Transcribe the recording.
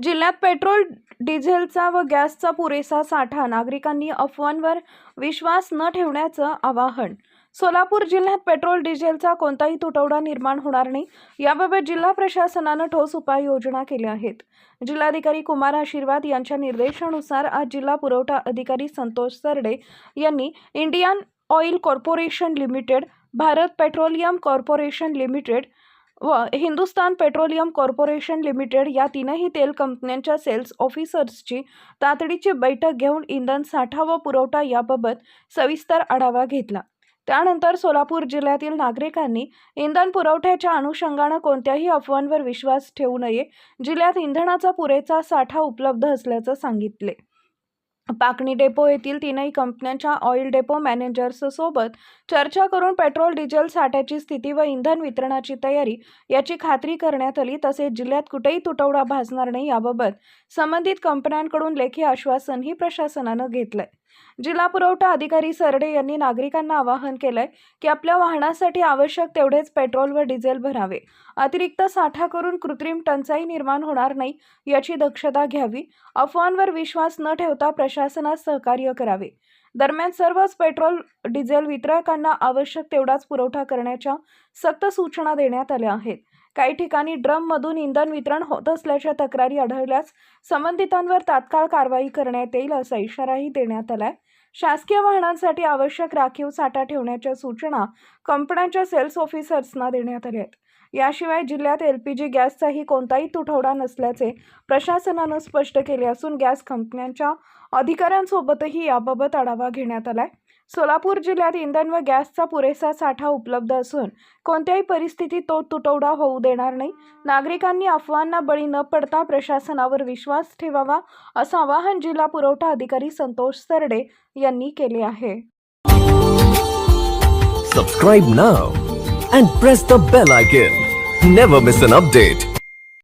जिल्ह्यात पेट्रोल, डिझेलचा व गॅसचा पुरेसा साठा, नागरिकांनी अफवांवर विश्वास न ठेवण्याचं आवाहन. सोलापूर जिल्ह्यात पेट्रोल, डिझेलचा कोणताही तुटवडा निर्माण होणार नाही, याबाबत जिल्हा प्रशासनानं ठोस उपाययोजना केल्या आहेत. जिल्हाधिकारी कुमार आशीर्वाद यांच्या निर्देशानुसार आज जिल्हा पुरवठा अधिकारी संतोष सरडे यांनी Indian oil corporation limited, Bharat petroleum corporation limited व हिंदुस्तान पेट्रोलियम कॉर्पोरेशन लिमिटेड या तीनही तेल कंपन्यांच्या सेल्स ऑफिसर्सची तातडीची बैठक घेऊन इंधन साठा व पुरवठा याबाबत सविस्तर आढावा घेतला. त्यानंतर सोलापूर जिल्ह्यातील नागरिकांनी इंधन पुरवठ्याच्या अनुषंगानं कोणत्याही अफवांवर विश्वास ठेवू नये. जिल्ह्यात इंधनाचा पुरेसा साठा उपलब्ध असल्याचं सांगितले. पाकणी डेपो येथील तीनही कंपन्यांच्या ऑइल डेपो मॅनेजर्ससोबत चर्चा करून पेट्रोल, डिझेल साठ्याची स्थिती व इंधन वितरणाची तयारी याची खात्री करण्यात आली. तसेच जिल्ह्यात कुठेही तुटवडा भासणार नाही याबाबत संबंधित कंपन्यांकडून लेखी आश्वासनही प्रशासनानं घेतलंय. जिल्हा पुरवठा अधिकारी सरडे यांनी नागरिकांना आवाहन केलंय की आपल्या वाहनासाठी आवश्यक तेवढेच पेट्रोल व डिझेल भरावे. अतिरिक्त साठा करून कृत्रिम टंचाई निर्माण होणार नाही याची दक्षता घ्यावी. अफवांवर विश्वास न ठेवता प्रशासनास सहकार्य करावे. दरम्यान सर्वच पेट्रोल, डिझेल वितरकांना आवश्यक तेवढाच पुरवठा करण्याच्या सक्त सूचना देण्यात आल्या आहेत. काही ठिकाणी ड्रममधून इंधन वितरण होत असल्याच्या तक्रारी आढळल्यास संबंधितांवर तात्काळ कारवाई करण्यात येईल असा इशाराही देण्यात आलाय. शासकीय वाहनांसाठी आवश्यक राखीव साठा ठेवण्याच्या सूचना कंपन्यांच्या सेल्स ऑफिसर्सना देण्यात आल्या आहेत. याशिवाय जिल्ह्यात LPG गॅसचाही कोणताही तुटवडा नसल्याचे प्रशासनानं स्पष्ट केले असून गॅस कंपन्यांच्या अधिकाऱ्यांसोबतही याबाबत आढावा घेण्यात आलाय. सोलापूर जिल्ह्यात इंधन व गॅसचा पुरेसा साठा उपलब्ध असून कोणत्याही परिस्थितीत तो तुटवडा होऊ देणार नाही. नागरिकांनी अफवांना बळी न पडता प्रशासनावर विश्वास ठेवावा असं आवाहन जिल्हा पुरवठा अधिकारी संतोष सरडे यांनी केले आहे. Subscribe now and press the bell icon. Never miss an update.